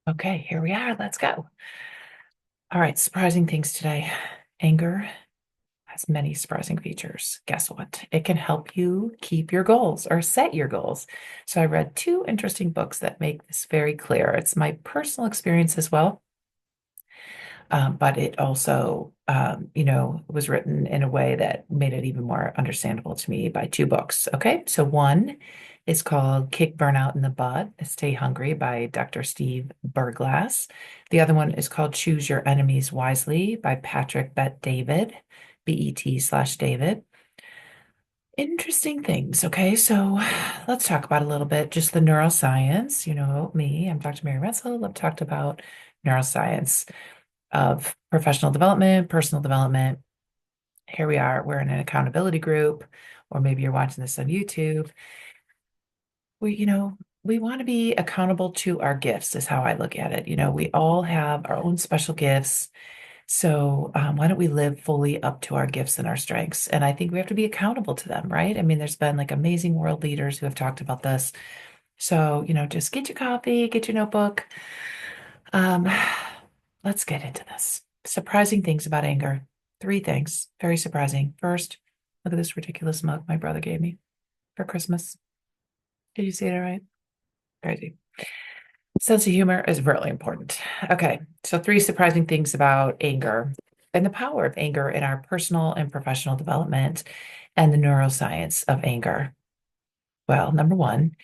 Okay, here we are. Let's go. All right, surprising things today. Anger has many surprising features. Guess what? It can help you keep your goals or set your goals. So I read two interesting books that make this very clear. It's my personal experience as well, but it also, was written in a way that made it even more understandable to me by two books. Okay, so one is called Kick Burnout in the Bud, Stay Hungry by Dr. Steve Berglass. The other one is called Choose Your Enemies Wisely by Patrick Bet David, BET/David. Interesting things. Okay, so let's talk about a little bit just the neuroscience. You know me, I'm Dr. Mary Retzel. I've talked about neuroscience of professional development, personal development. Here we are, we're in an accountability group, or maybe you're watching this on YouTube. We want to be accountable to our gifts, is how I look at it. We all have our own special gifts. So why don't we live fully up to our gifts and our strengths? And I think we have to be accountable to them, right? I mean, there's been like amazing world leaders who have talked about this. So, just get your coffee, get your notebook. Um, let's get into this. Surprising things about anger. Three things. Very surprising. First, look at this ridiculous mug my brother gave me for Christmas. Did you see it all right? Crazy. Sense of humor is really important. Okay, so three surprising things about anger and the power of anger in our personal and professional development and the neuroscience of anger. Well, number one,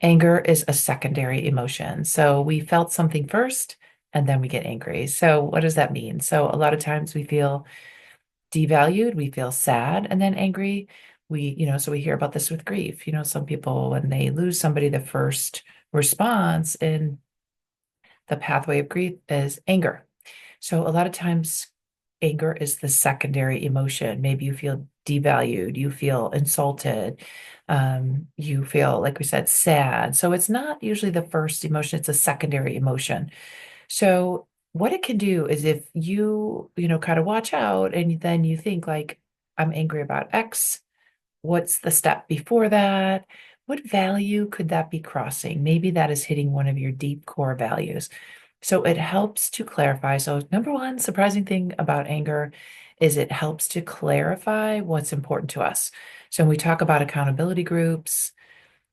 anger is a secondary emotion. So we felt something first and then we get angry. So what does that mean? So a lot of times we feel devalued, we feel sad and then angry. So we hear about this with grief. Some people, when they lose somebody, the first response in the pathway of grief is anger. So a lot of times anger is the secondary emotion. Maybe you feel devalued, you feel insulted, you feel, like we said, sad. So it's not usually the first emotion, it's a secondary emotion. So what it can do is if you kind of watch out and then you think like, I'm angry about X, what's the step before that? What value could that be crossing? Maybe that is hitting one of your deep core values. So it helps to clarify. So, number one surprising thing about anger is it helps to clarify what's important to us. So, when we talk about accountability groups,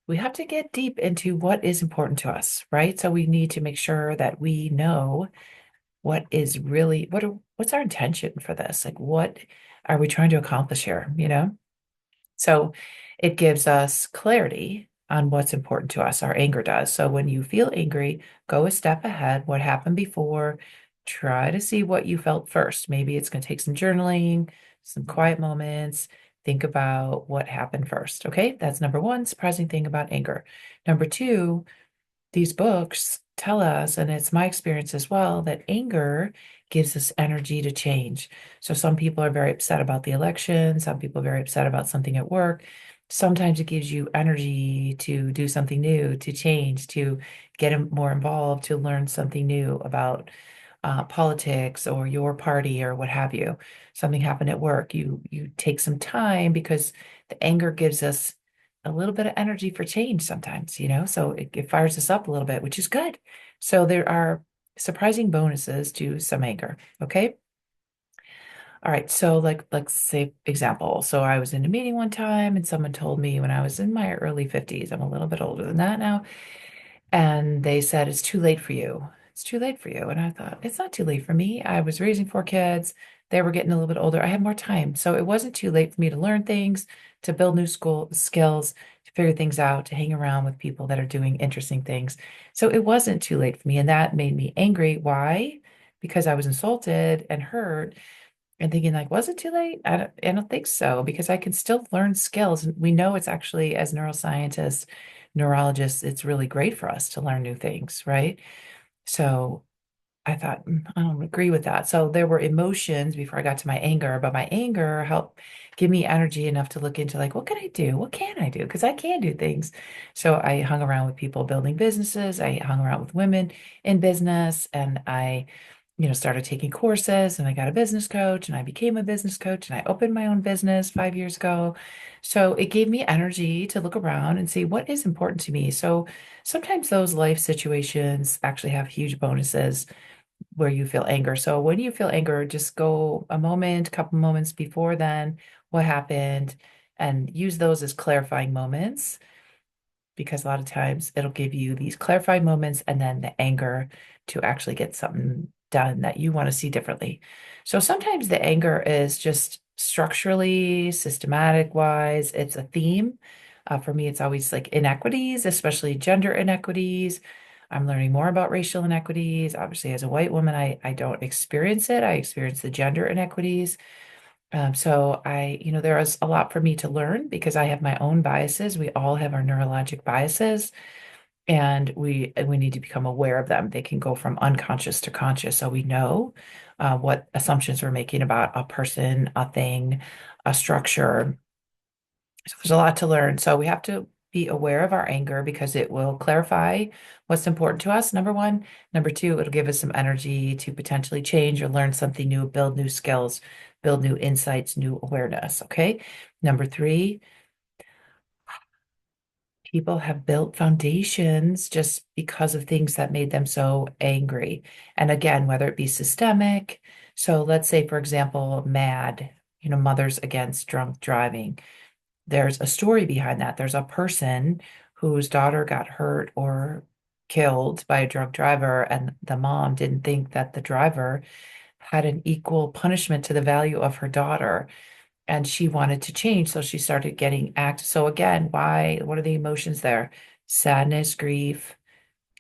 we have to get deep into what is important to us, right? So, we need to make sure that we know what is really what's our intention for this? Like, what are we trying to accomplish here? So it gives us clarity on what's important to us. Our anger does. So when you feel angry, go a step ahead. What happened before? Try to see what you felt first. Maybe it's going to take some journaling, some quiet moments. Think about what happened first. Okay. That's number one, surprising thing about anger. Number two, these books tell us, and it's my experience as well, that anger gives us energy to change. So some people are very upset about the election, some people are very upset about something at work. Sometimes it gives you energy to do something new, to change, to get more involved, to learn something new about politics or your party or what have you. Something happened at work. You take some time because the anger gives us a little bit of energy for change sometimes. So it fires us up a little bit, which is good. So there are surprising bonuses to some anger. Okay. All right. So like let's say example. So I was in a meeting one time and someone told me when I was in my early 50s, I'm a little bit older than that now, and they said, it's too late for you. It's too late for you. And I thought, it's not too late for me. I was raising four kids. They were getting a little bit older. I had more time. So it wasn't too late for me to learn things, to build new school skills, to figure things out, to hang around with people that are doing interesting things. So it wasn't too late for me. And that made me angry. Why? Because I was insulted and hurt and thinking like, was it too late? I don't think so, because I can still learn skills. And we know it's actually, as neuroscientists, neurologists, it's really great for us to learn new things, right? So I thought, I don't agree with that. So there were emotions before I got to my anger, but my anger helped give me energy enough to look into like, what can I do? What can I do? Because I can do things. So I hung around with people building businesses. I hung around with women in business, and I started taking courses and I got a business coach and I became a business coach and I opened my own business 5 years ago. So it gave me energy to look around and see what is important to me. So sometimes those life situations actually have huge bonuses where you feel anger. So when you feel anger, just go a moment, couple moments before then, what happened, and use those as clarifying moments because a lot of times it'll give you these clarified moments and then the anger to actually get something done that you want to see differently. So sometimes the anger is just structurally, systematic wise, it's a theme. For me, it's always like inequities, especially gender inequities. I'm learning more about racial inequities. Obviously, as a white woman, I don't experience it. I experience the gender inequities. There is a lot for me to learn because I have my own biases. We all have our neurologic biases, and we need to become aware of them. They can go from unconscious to conscious, so we know what assumptions we're making about a person, a thing, a structure. So there's a lot to learn. So we have to be aware of our anger because it will clarify what's important to us, number one. Number two, it'll give us some energy to potentially change or learn something new, build new skills, build new insights, new awareness. Okay. Number three, people have built foundations just because of things that made them so angry. And again, whether it be systemic. So let's say, for example, MAD, Mothers Against Drunk Driving. There's a story behind that. There's a person whose daughter got hurt or killed by a drunk driver, and the mom didn't think that the driver had an equal punishment to the value of her daughter. And she wanted to change, so she started getting act. So again, why? What are the emotions there? Sadness, grief,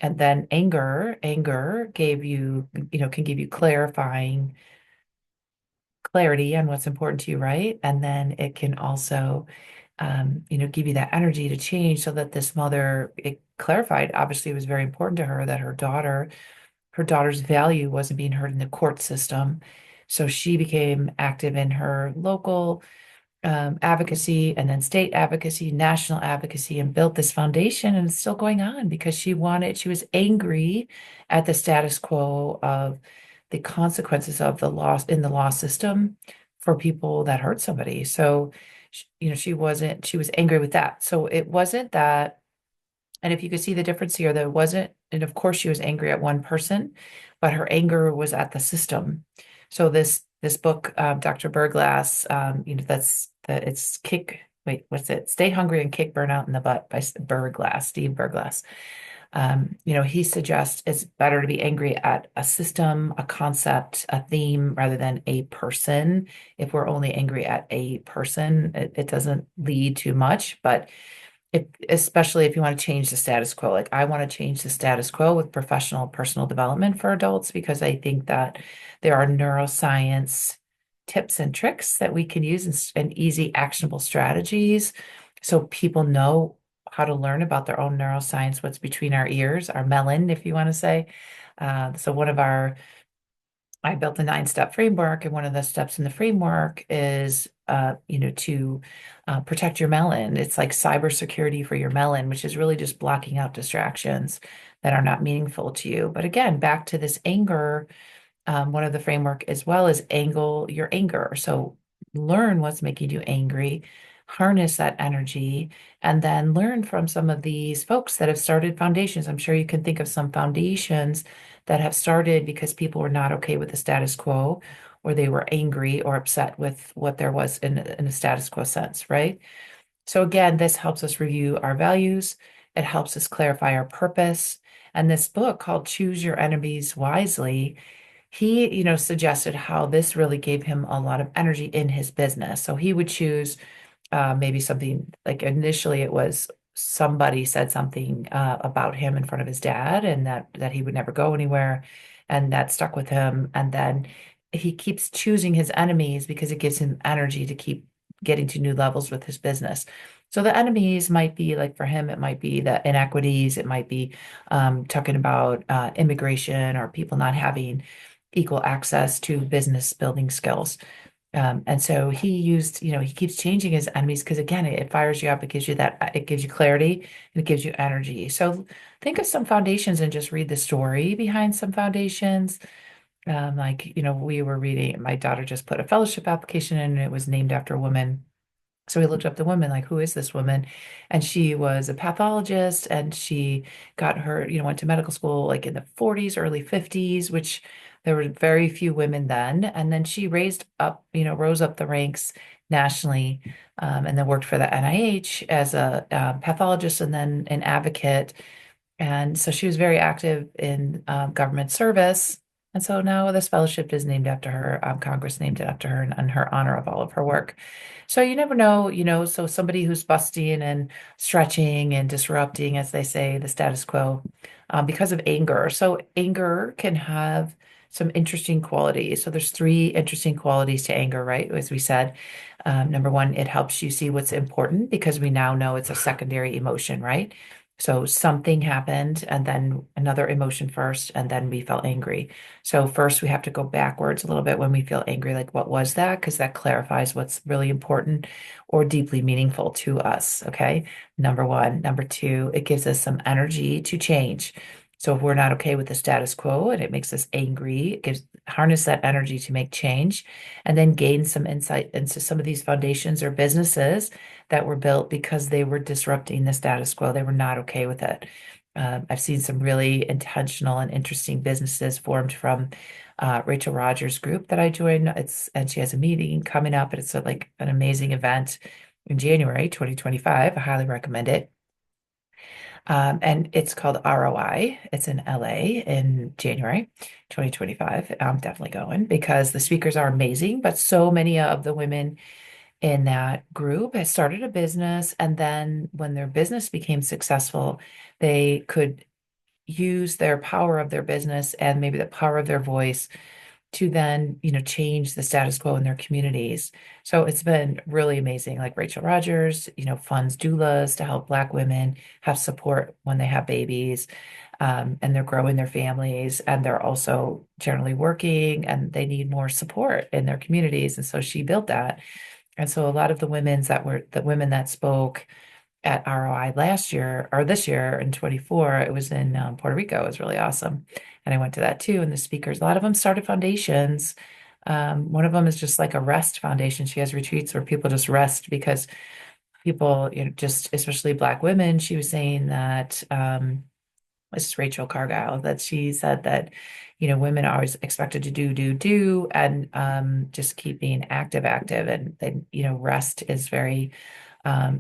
and then anger. Anger gave you, can give you clarifying clarity on what's important to you, right? And then it can also give you that energy to change so that this mother, it clarified, obviously it was very important to her that her daughter's value wasn't being heard in the court system. So she became active in her local advocacy and then state advocacy, national advocacy, and built this foundation. And it's still going on because she was angry at the status quo of the consequences of the loss in the law system for people that hurt somebody. So, she was angry with that. So it wasn't that, and if you could see the difference here, there wasn't, and of course she was angry at one person, but her anger was at the system. So this book, Dr. Berglass, it's kick. Wait, what's it? Stay Hungry and Kick Burnout in the Butt by Berglass, Steve Berglass. He suggests it's better to be angry at a system, a concept, a theme, rather than a person. If we're only angry at a person, it doesn't lead to much, but especially if you want to change the status quo. Like I want to change the status quo with professional personal development for adults because I think that there are neuroscience tips and tricks that we can use and easy actionable strategies so people know how to learn about their own neuroscience, what's between our ears, our melon, if you want to say. So I built a 9-step framework, and one of the steps in the framework is, to protect your melon. It's like cybersecurity for your melon, which is really just blocking out distractions that are not meaningful to you. But again, back to this anger, one of the framework as well is angle your anger. So learn what's making you angry, harness that energy, and then learn from some of these folks that have started foundations. I'm sure you can think of some foundations that have started because people were not okay with the status quo, or they were angry or upset with what there was in a status quo sense, right? So again, this helps us review our values. It helps us clarify our purpose. And this book called Choose Your Enemies Wisely, he, suggested how this really gave him a lot of energy in his business. So he would choose maybe something like initially it was somebody said something about him in front of his dad and that he would never go anywhere, and that stuck with him. And then he keeps choosing his enemies because it gives him energy to keep getting to new levels with his business. So the enemies might be like for him, it might be the inequities, it might be talking about immigration or people not having equal access to business building skills. And so he keeps changing his enemies because again, it fires you up. It gives you clarity and it gives you energy. So think of some foundations and just read the story behind some foundations. Like, we were reading, my daughter just put a fellowship application in and it was named after a woman. So we looked up the woman, like, who is this woman? And she was a pathologist and she got her, went to medical school like in the 40s, early 50s, which there were very few women then. And then she raised up, rose up the ranks nationally, and then worked for the NIH as a pathologist and then an advocate. And so she was very active in government service. And so now this fellowship is named after her. Congress named it after her in her honor of all of her work. So you never know, so somebody who's busting and stretching and disrupting, as they say, the status quo, because of anger. So anger can have some interesting qualities. So there's three interesting qualities to anger, right? As we said, number one, it helps you see what's important because we now know it's a secondary emotion, right? So something happened and then another emotion first, and then we felt angry. So first we have to go backwards a little bit when we feel angry, like what was that? Because that clarifies what's really important or deeply meaningful to us. Okay. Number one. Number two, it gives us some energy to change. So if we're not okay with the status quo and it makes us angry, it gives harness that energy to make change and then gain some insight into some of these foundations or businesses that were built because they were disrupting the status quo. They were not okay with it. I've seen some really intentional and interesting businesses formed from Rachel Rogers' group that I joined. And she has a meeting coming up, and it's like an amazing event in January 2025. I highly recommend it. And it's called ROI. It's in LA in January 2025. I'm definitely going because the speakers are amazing, but so many of the women in that group had started a business, and then when their business became successful, they could use their power of their business and maybe the power of their voice to then, change the status quo in their communities. So it's been really amazing. Like Rachel Rogers, funds doulas to help Black women have support when they have babies, and they're growing their families, and they're also generally working, and they need more support in their communities. And so she built that. And so a lot of the women that spoke at ROI last year or this year in 24, it was in Puerto Rico. It was really awesome. And I went to that too. And the speakers, a lot of them started foundations. One of them is just like a rest foundation. She has retreats where people just rest because people, just especially Black women, she was saying that this is Rachel Cargile, that she said that, women are always expected to do, and just keep being active. And then, rest is very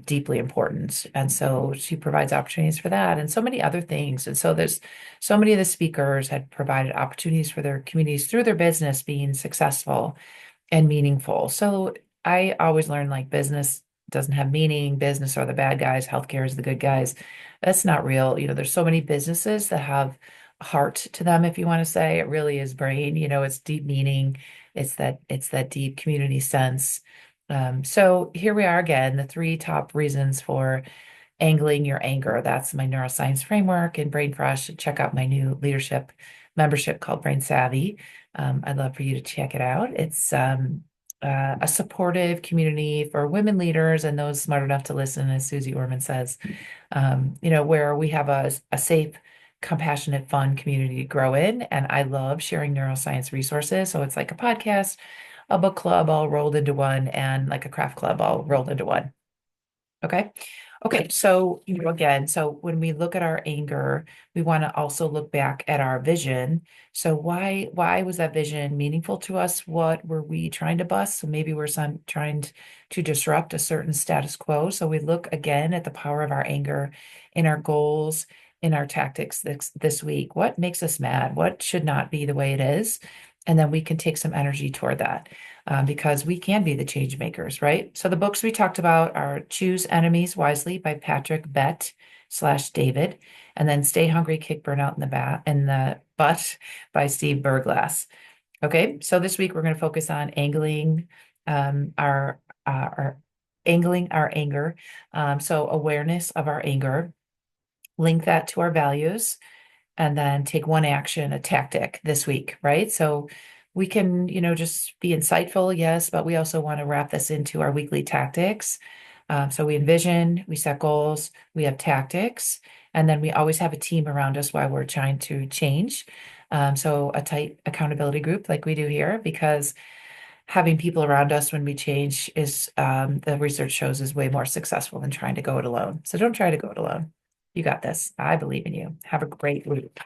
deeply important. And so she provides opportunities for that and so many other things. And so there's so many of the speakers had provided opportunities for their communities through their business being successful and meaningful. So I always learn like business doesn't have meaning, business are the bad guys, healthcare is the good guys. That's not real. There's so many businesses that have heart to them, if you want to say. It really is brain, it's deep meaning. It's that deep community sense. So here we are again, the three top reasons for angling your anger. That's my neuroscience framework and Brain Fresh. Check out my new leadership membership called Brain Savvy. I'd love for you to check it out. It's a supportive community for women leaders and those smart enough to listen, as Susie Orman says, where we have a safe, compassionate, fun community to grow in. And I love sharing neuroscience resources. So it's like a podcast, a book club all rolled into one, and like a craft club all rolled into one. Okay. Okay. So, again, so when we look at our anger, we want to also look back at our vision. So why was that vision meaningful to us? What were we trying to bust? So maybe trying to disrupt a certain status quo. So we look again at the power of our anger in our goals, in our tactics this week. What makes us mad? What should not be the way it is? And then we can take some energy toward that because we can be the change makers, right? So the books we talked about are Choose Enemies Wisely by Patrick Bett/David, and then Stay Hungry, Kick Burnout in the Butt by Steve Berglass. Okay, so this week we're going to focus on our angling our anger. So awareness of our anger, link that to our values, and then take one action, a tactic this week, right? So we can, just be insightful, yes, but we also want to wrap this into our weekly tactics. So we envision, we set goals, we have tactics, and then we always have a team around us while we're trying to change. So a tight accountability group like we do here, because having people around us when we change is, the research shows, is way more successful than trying to go it alone. So don't try to go it alone. You got this. I believe in you. Have a great week.